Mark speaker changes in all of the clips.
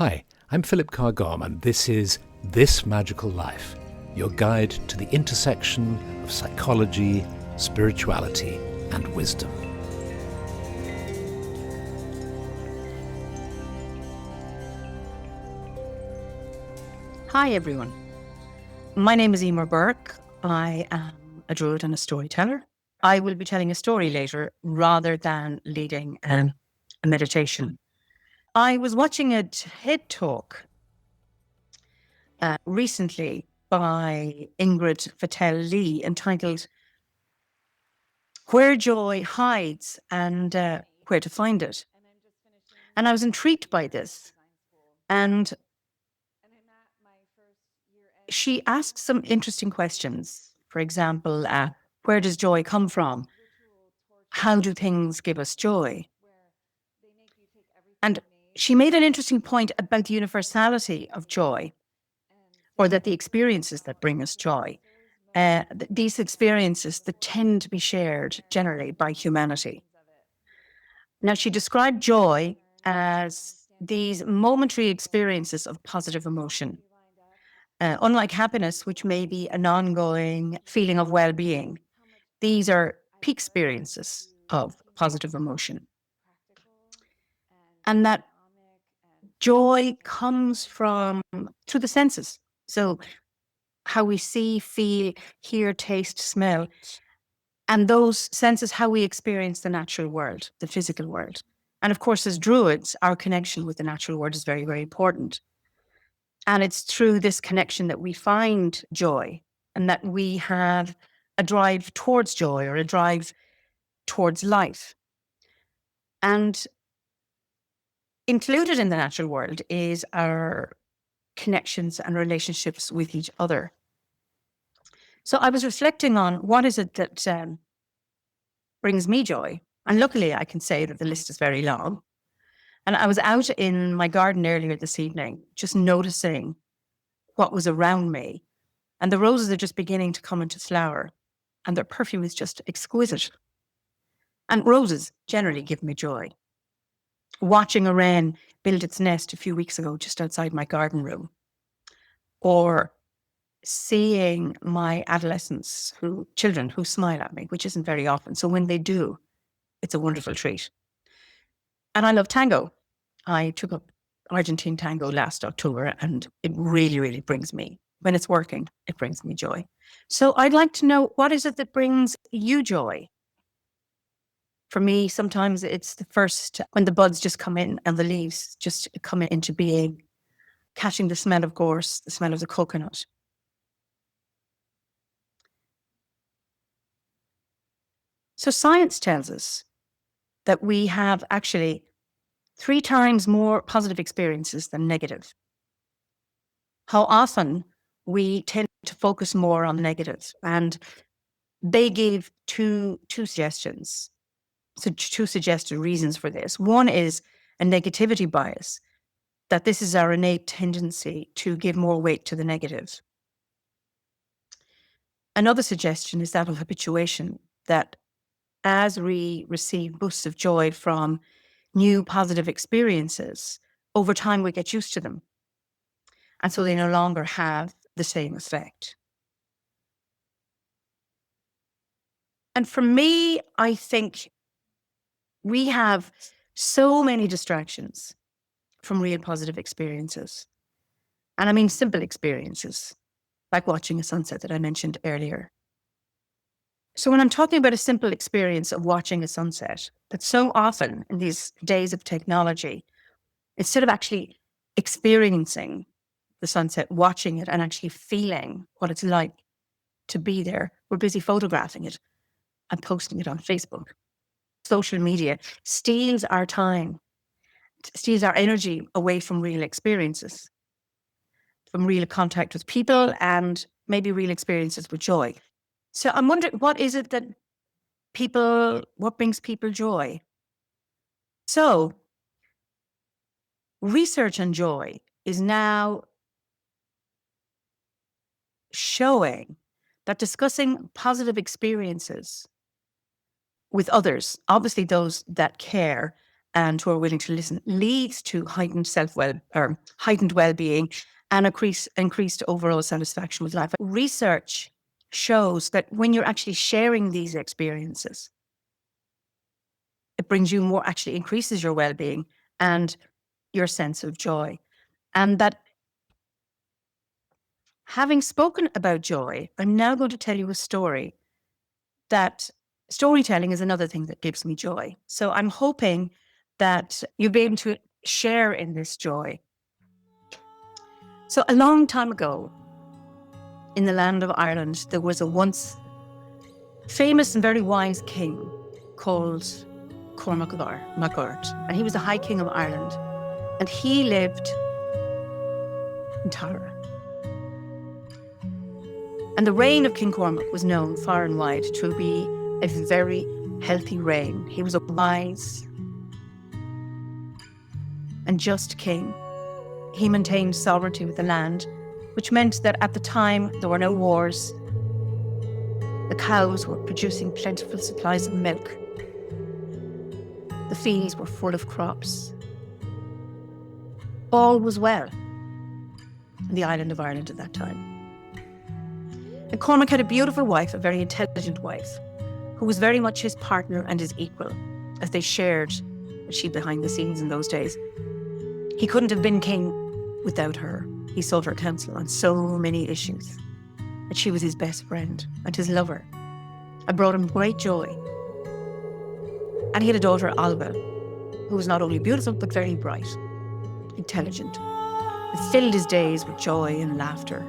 Speaker 1: Hi, I'm Philip Carr-Gomm, and this is This Magical Life, your guide to the intersection of psychology, spirituality, and wisdom.
Speaker 2: Hi, everyone. My name is Eimear Burke. I am a druid and a storyteller. I will be telling a story later rather than leading a meditation. I was watching a TED talk recently by Ingrid Fetell entitled Where Joy Hides and Where to Find It. And I was intrigued by this. And she asked some interesting questions. For example, where does joy come from? How do things give us joy? And she made an interesting point about the universality of joy, or that the experiences that bring us joy, these experiences that tend to be shared generally by humanity. Now, she described joy as these momentary experiences of positive emotion. Unlike happiness, which may be an ongoing feeling of well-being, these are peak experiences of positive emotion. And that joy comes from through the senses. So how we see, feel, hear, taste, smell, and those senses, how we experience the natural world, the physical world. And of course, as druids, our connection with the natural world is very, very important. And it's through this connection that we find joy and that we have a drive towards joy or a drive towards life. And included in the natural world is our connections and relationships with each other. So I was reflecting on what is it that brings me joy. And luckily, I can say that the list is very long. And I was out in my garden earlier this evening, just noticing what was around me. And the roses are just beginning to come into flower. And their perfume is just exquisite. And roses generally give me joy. Watching a wren build its nest a few weeks ago just outside my garden room. Or seeing my children who smile at me, which isn't very often. So when they do, it's a wonderful treat. And I love tango. I took up Argentine tango last October, and it really, really brings me, when it's working, it brings me joy. So I'd like to know, what is it that brings you joy? For me, sometimes it's the first, when the buds just come in and the leaves just come into being, catching the smell of gorse, the smell of the coconut. So science tells us that we have actually 3 times more positive experiences than negative. How often we tend to focus more on negative, and they gave two suggestions. So 2 suggested reasons for this. One is a negativity bias, that this is our innate tendency to give more weight to the negative. Another suggestion is that of habituation, that as we receive boosts of joy from new positive experiences, over time we get used to them. And so they no longer have the same effect. And for me, I think we have so many distractions from real positive experiences. And I mean simple experiences, like watching a sunset that I mentioned earlier. So when I'm talking about a simple experience of watching a sunset, that so often in these days of technology, instead of actually experiencing the sunset, watching it and actually feeling what it's like to be there, we're busy photographing it and posting it on Facebook. Social media steals our time, steals our energy away from real experiences, from real contact with people and maybe real experiences with joy. So I'm wondering, what is it that what brings people joy? So research on joy is now showing that discussing positive experiences with others, obviously those that care and who are willing to listen leads to heightened heightened well-being and increased overall satisfaction with life. Research shows that when you're actually sharing these experiences, it brings you more, actually increases your well-being and your sense of joy. And that, having spoken about joy, I'm now going to tell you a story. That storytelling is another thing that gives me joy. So I'm hoping that you'll be able to share in this joy. So a long time ago, in the land of Ireland, there was a once famous and very wise king called Cormac Macart, and he was the High King of Ireland, and he lived in Tara. And the reign of King Cormac was known far and wide to be a very healthy reign. He was a wise and just king. He maintained sovereignty with the land, which meant that at the time there were no wars. The cows were producing plentiful supplies of milk. The fields were full of crops. All was well in the island of Ireland at that time. And Cormac had a beautiful wife, a very intelligent wife, who was very much his partner and his equal, as they shared the sheet behind the scenes in those days. He couldn't have been king without her. He sought her counsel on so many issues. And she was his best friend and his lover, and brought him great joy. And he had a daughter, Alba, who was not only beautiful, but very bright, intelligent, and filled his days with joy and laughter.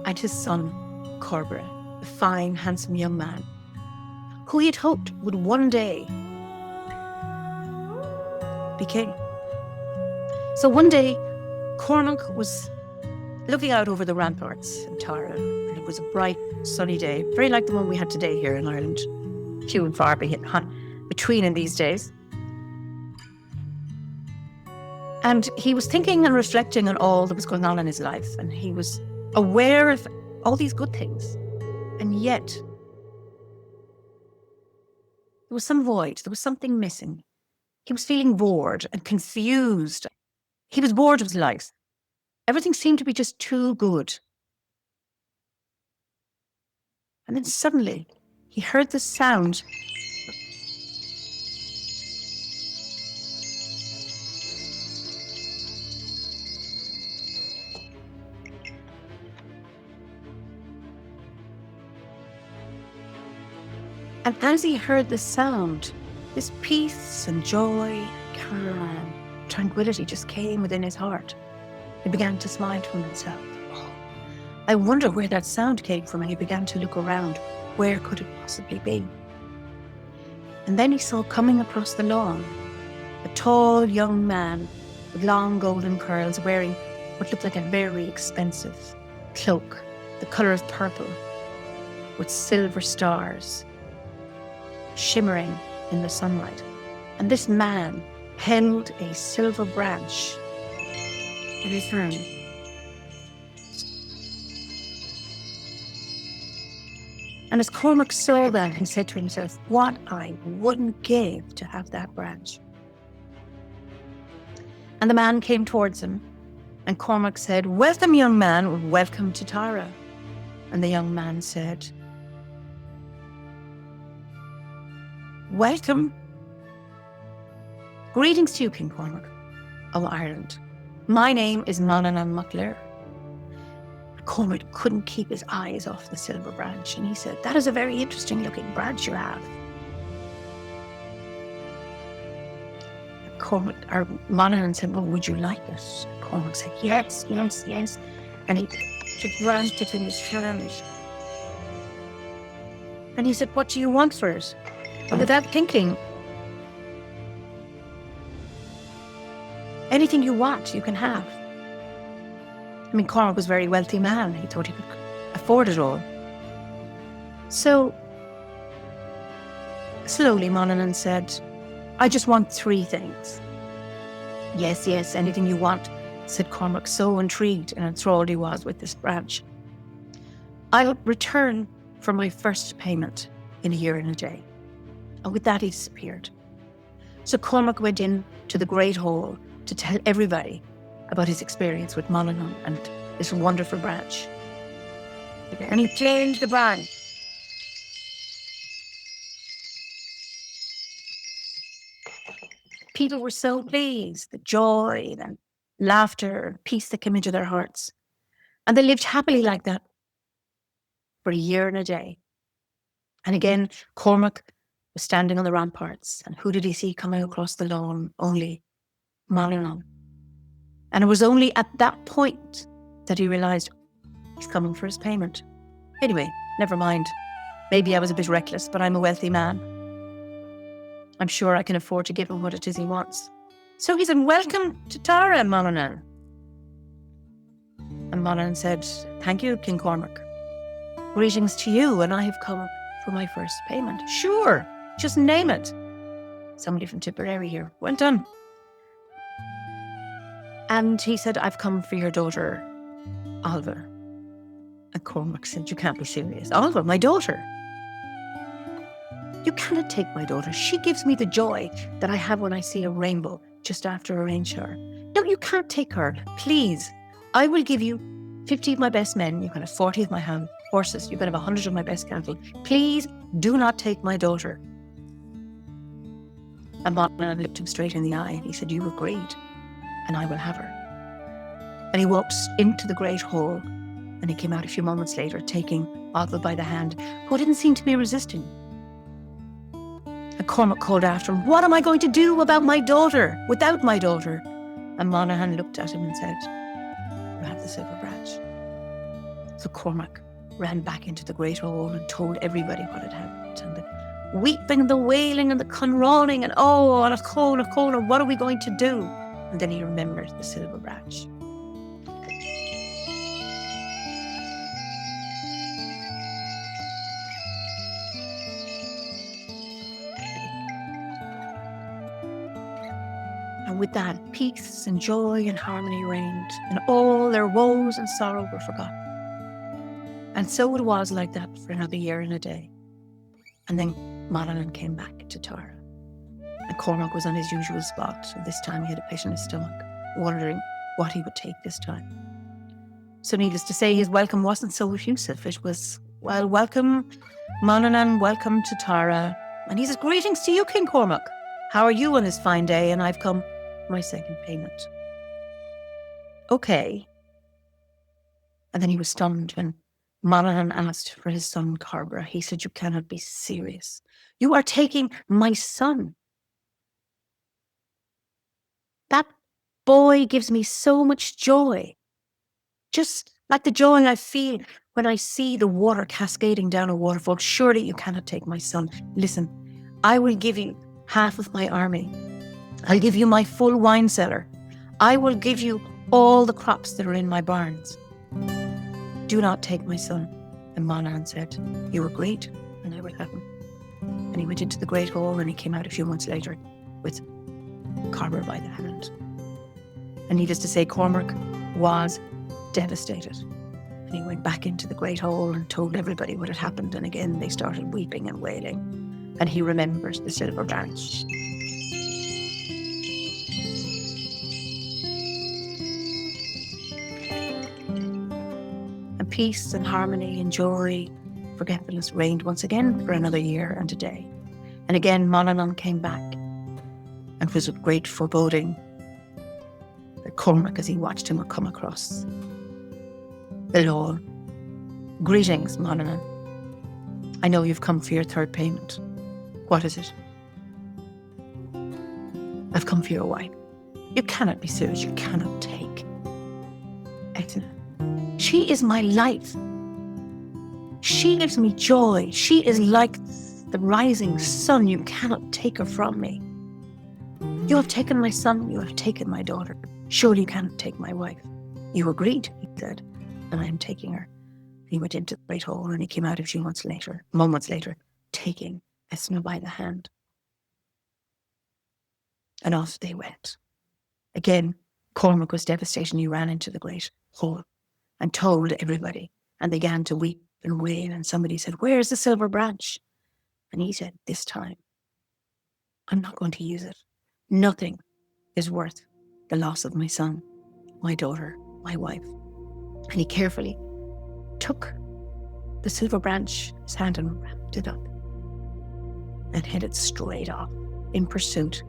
Speaker 2: And his son, Corbra, a fine, handsome young man, who he had hoped would one day be king. So one day, Cormac was looking out over the ramparts in Tara, and it was a bright, sunny day, very like the one we had today here in Ireland, few and far between in these days. And he was thinking and reflecting on all that was going on in his life, and he was aware of all these good things, and yet there was some void, there was something missing. He was feeling bored and confused. He was bored of his life. Everything seemed to be just too good. And then suddenly he heard the sound And as he heard the sound, this peace and joy, calm, tranquility just came within his heart. He began to smile to himself. Oh, I wonder where that sound came from, and he began to look around. Where could it possibly be? And then he saw coming across the lawn a tall young man with long golden curls, wearing what looked like a very expensive cloak, the colour of purple, with silver stars shimmering in the sunlight. And this man held a silver branch in his hand. And as Cormac saw that, he said to himself, what I wouldn't give to have that branch. And the man came towards him, and Cormac said, welcome, young man, welcome to Tara. And the young man said, welcome. Greetings to you, King Cormac of Ireland. My name is Manannán Mac Lir. Cormac couldn't keep his eyes off the silver branch, and he said, that is a very interesting looking branch you have. Manannán said, well, would you like it? Cormac said, yes, yes, yes. And he took the branch in his hand. And he said, what do you want for it? And without thinking, anything you want, you can have. I mean, Cormac was a very wealthy man. He thought he could afford it all. So, slowly, Manannán said, I just want 3 things. Yes, yes, anything you want, said Cormac, so intrigued and enthralled he was with this branch. I'll return for my first payment in a year and a day. And with that, he disappeared. So Cormac went in to the Great Hall to tell everybody about his experience with Monaghan and this wonderful branch. And he claimed the branch. People were so pleased, the joy and laughter and peace that came into their hearts. And they lived happily like that for a year and a day. And again, Cormac was standing on the ramparts. And who did he see coming across the lawn? Only Monaghan. And it was only at that point that he realised he's coming for his payment. Anyway, never mind. Maybe I was a bit reckless, but I'm a wealthy man. I'm sure I can afford to give him what it is he wants. So he said, welcome to Tara, Monaghan. And Monaghan said, thank you, King Cormac. Greetings to you, and I have come for my first payment. Sure, just name it. Somebody from Tipperary here. Well done. And he said, I've come for your daughter, Alva. And Cormac said, you can't be serious. Alva, my daughter. You cannot take my daughter. She gives me the joy that I have when I see a rainbow just after a rain shower. No, you can't take her. Please, I will give you 50 of my best men. You can have 40 of my horses. You can have 100 of my best cattle. Please do not take my daughter. And Monaghan looked him straight in the eye and he said, you agreed, and I will have her. And he walked into the Great Hall and he came out a few moments later taking Alva by the hand, who didn't seem to be resisting. And Cormac called after him, what am I going to do about my daughter, without my daughter? And Monaghan looked at him and said, you have the silver branch. So Cormac ran back into the Great Hall and told everybody what had happened. And the weeping, the wailing, and the conroning, and oh, and of course, what are we going to do? And then he remembered the silver branch. And with that, peace and joy and harmony reigned, and all their woes and sorrow were forgotten. And so it was like that for another year and a day. And then Monaghan came back to Tara. And Cormac was on his usual spot, and this time he had a pit in his stomach, wondering what he would take this time. So needless to say, his welcome wasn't so effusive. It was, well, welcome, Monaghan, welcome to Tara. And he says, greetings to you, King Cormac. How are you on this fine day? And I've come for my second payment. Okay. And then he was stunned when Monaghan asked for his son, Carr-Gomm. He said, you cannot be serious. You are taking my son. That boy gives me so much joy. Just like the joy I feel when I see the water cascading down a waterfall. Surely you cannot take my son. Listen, I will give you half of my army. I'll give you my full wine cellar. I will give you all the crops that are in my barns. Do not take my son. And Monaghan said, you agreed, and I will have him. And he went into the Great Hall and he came out a few months later with Carr-Gomm by the hand. And needless to say, Cormac was devastated. And he went back into the Great Hall and told everybody what had happened. And again, they started weeping and wailing. And he remembered the silver branch. And peace and harmony and joy, forgetfulness reigned once again for another year and a day. And again, Monaghan came back, and was with great foreboding that Cormac, as he watched him, would come across the lawn. Greetings, Monaghan. I know you've come for your third payment. What is it? I've come for your wife. You cannot be serious. You cannot take. Excellent. She is my life. She gives me joy. She is like the rising sun. You cannot take her from me. You have taken my son. You have taken my daughter. Surely you cannot take my wife. You agreed, he said, and I am taking her. He went into the Great Hall and he came out a few moments later, taking Esna by the hand. And off they went. Again, Cormac was devastated and he ran into the Great Hall and told everybody, and they began to weep and wail, and somebody said, where's the silver branch? And he said, this time, I'm not going to use it. Nothing is worth the loss of my son, my daughter, my wife. And he carefully took the silver branch in his hand and wrapped it up and headed straight off in pursuit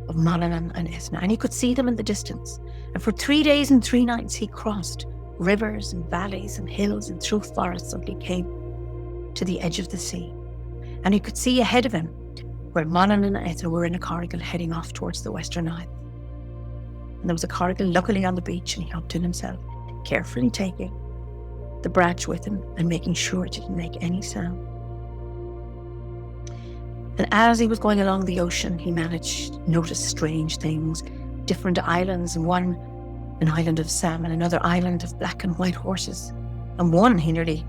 Speaker 2: of Manannán and Eithne. And he could see them in the distance. And for 3 days and 3 nights he crossed rivers and valleys and hills and through forests until he came to the edge of the sea. And he could see ahead of him where Manannán and Eithne were in a carrigal heading off towards the Western Isles. And there was a carrigal luckily on the beach, and he hopped in himself, carefully taking the branch with him and making sure it didn't make any sound. And as he was going along the ocean, he managed to notice strange things, different islands, one an island of salmon, another island of black and white horses. And one he nearly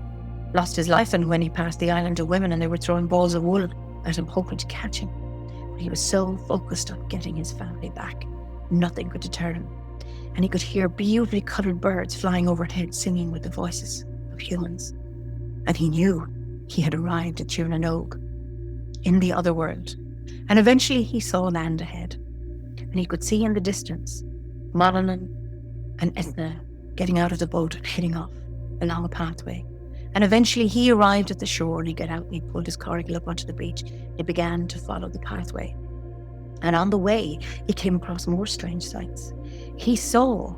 Speaker 2: lost his life in when he passed the island of women and they were throwing balls of wool at him, hoping to catch him. But he was so focused on getting his family back, nothing could deter him. And he could hear beautifully coloured birds flying overhead, singing with the voices of humans. And he knew he had arrived at Tirnanog, in the other world. And eventually he saw land ahead. And he could see in the distance Manannán and Eithne getting out of the boat and heading off along a pathway. And eventually he arrived at the shore, and he got out and he pulled his carrigal up onto the beach. He began to follow the pathway. And on the way, he came across more strange sights. He saw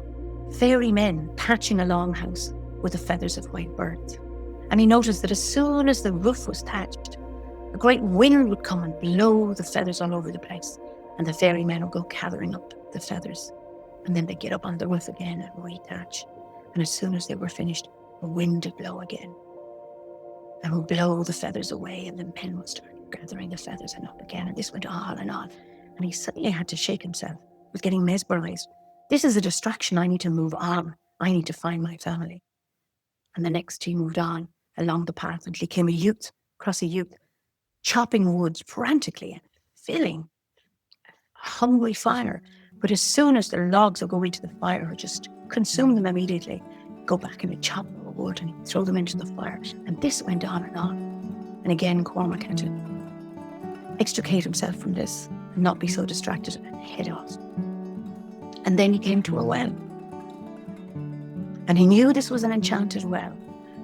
Speaker 2: fairy men thatching a longhouse with the feathers of white birds. And he noticed that as soon as the roof was thatched, a great wind would come and blow the feathers all over the place. And the fairy men would go gathering up the feathers. And then they'd get up on the roof again and rethatch. And as soon as they were finished, the wind would blow again and would blow the feathers away, and the men would start gathering the feathers and up again. And this went on and on. And he suddenly had to shake himself. He was getting mesmerized. This is a distraction. I need to move on. I need to find my family. And the next he moved on along the path until he came across a youth, chopping wood frantically and filling a hungry fire. But as soon as the logs would go into the fire, it would just consume them immediately. Go back and he'd chop more wood and he'd throw them into the fire. And this went on and on. And again, Cormac had to extricate himself from this and not be so distracted and head off. And then he came to a well. And he knew this was an enchanted well.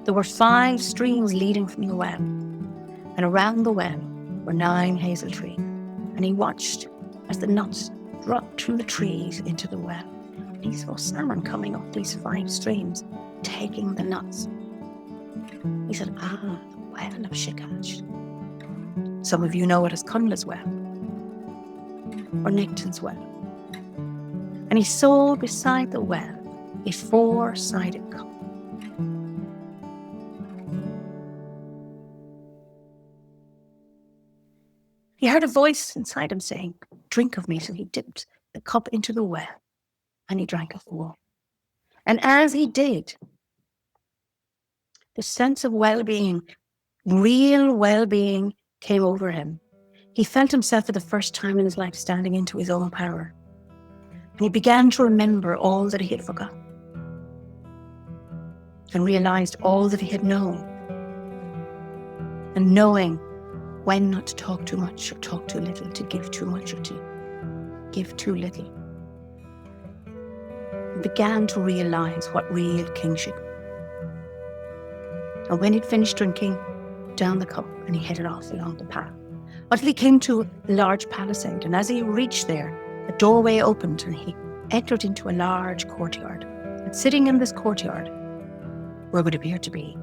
Speaker 2: There were 5 streams leading from the well. And around the well were 9 hazel trees. And he watched as the nuts dropped from the trees into the well. And he saw salmon coming up these 5 streams, taking the nuts. He said, the well of Shikach. Some of you know it as Cunla's well, or Necton's well. And he saw beside the well a 4-sided cup. He heard a voice inside him saying, "Drink of me." So he dipped the cup into the well and he drank of the water. And as he did, the sense of well-being, real well-being, came over him. He felt himself for the first time in his life standing into his own power. And he began to remember all that he had forgotten and realized all that he had known. And knowing when not to talk too much or talk too little, to give too much or to give too little. He began to realize what real kingship was. And when he'd finished drinking down the cup, and he headed off along the path until he came to a large palisade. And as he reached there, a doorway opened and he entered into a large courtyard. And sitting in this courtyard where would appear to be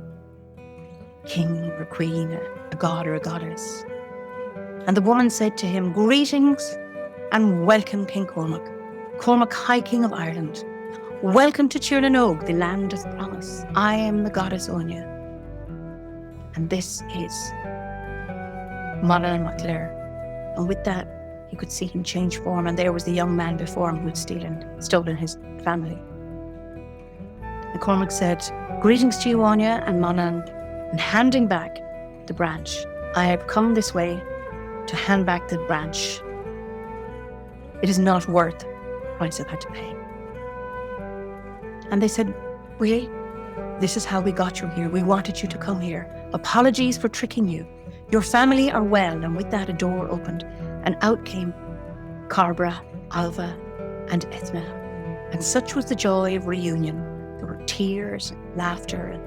Speaker 2: a king or a queen, a god or a goddess. And the woman said to him, "Greetings and welcome, King Cormac, Cormac, High King of Ireland. Welcome to Tirnanog, the land of promise. I am the goddess Anya. And this is Manannán mac Lir." And with that, he could see him change form, and there was the young man before him who had stolen his family. And Cormac said, "Greetings to you, Anya and Manannán," and handing back the branch. "I have come this way to hand back the branch. It is not worth the price I've had to pay." And they said, "Really? This is how we got you here. We wanted you to come here. Apologies for tricking you. Your family are well." And with that, a door opened, and out came Carr-Gomm Alva and Ethna. And such was the joy of reunion. There were tears, and laughter, and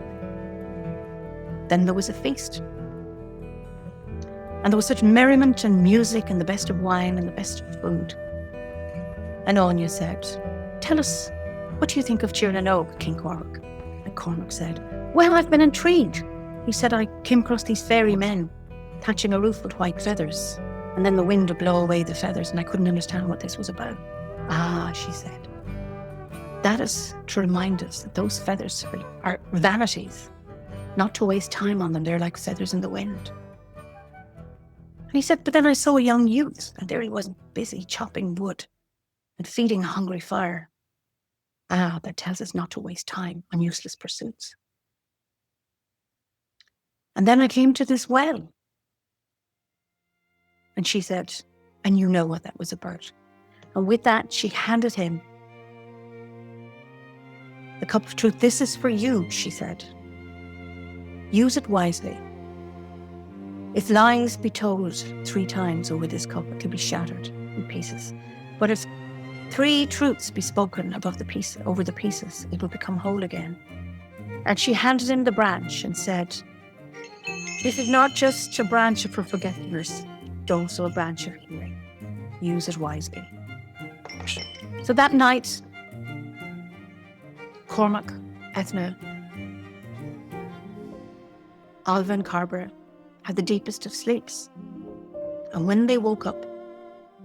Speaker 2: then there was a feast. And there was such merriment and music and the best of wine and the best of food. And Anya said, "Tell us, what do you think of Tirnanog, King Cormac?" And Cormac said, "Well, I've been intrigued." He said, "I came across these fairy men thatching a roof with white feathers, and then the wind would blow away the feathers, and I couldn't understand what this was about." "Ah," she said, "that is to remind us that those feathers are vanities, not to waste time on them. They're like feathers in the wind." And he said, "But then I saw a young youth, and there he was busy chopping wood and feeding a hungry fire. Ah, that tells us not to waste time on useless pursuits." And then I came to this well. And she said, "And you know what that was about." And with that, she handed him the cup of truth. "This is for you," she said. "Use it wisely. If lies be told 3 times over this cup, it will be shattered in pieces. But if 3 truths be spoken over the pieces, it will become whole again." And she handed him the branch and said, "This is not just a branch for forgetfulness, it's also a branch of healing. Use it wisely." So that night, Cormac, Ethna, Alva and Carber had the deepest of sleeps. And when they woke up,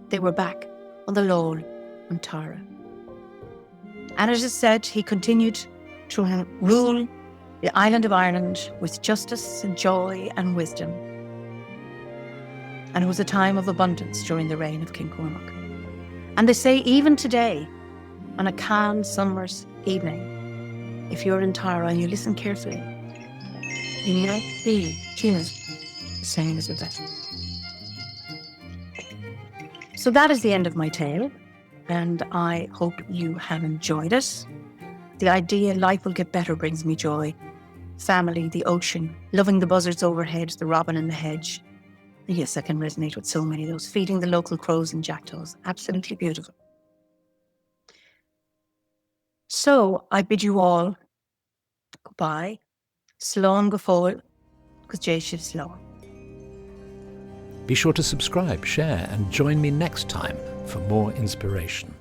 Speaker 2: they were back on the Lowell and Tara. And it is said he continued to rule the island of Ireland with justice and joy and wisdom. And it was a time of abundance during the reign of King Cormac. And they say even today, on a calm summer's evening, if you're in Tara and you listen carefully, you might see tunes the same as the best. So that is the end of my tale, and I hope you have enjoyed it. The idea life will get better brings me joy. Family, the ocean, loving the buzzards overhead, the robin in the hedge. Yes, I can resonate with so many of those. Feeding the local crows and jackdaws. Absolutely beautiful. So I bid you all goodbye. Slán go fóill, agus dé sibh slán.
Speaker 1: Be sure to subscribe, share, and join me next time for more inspiration.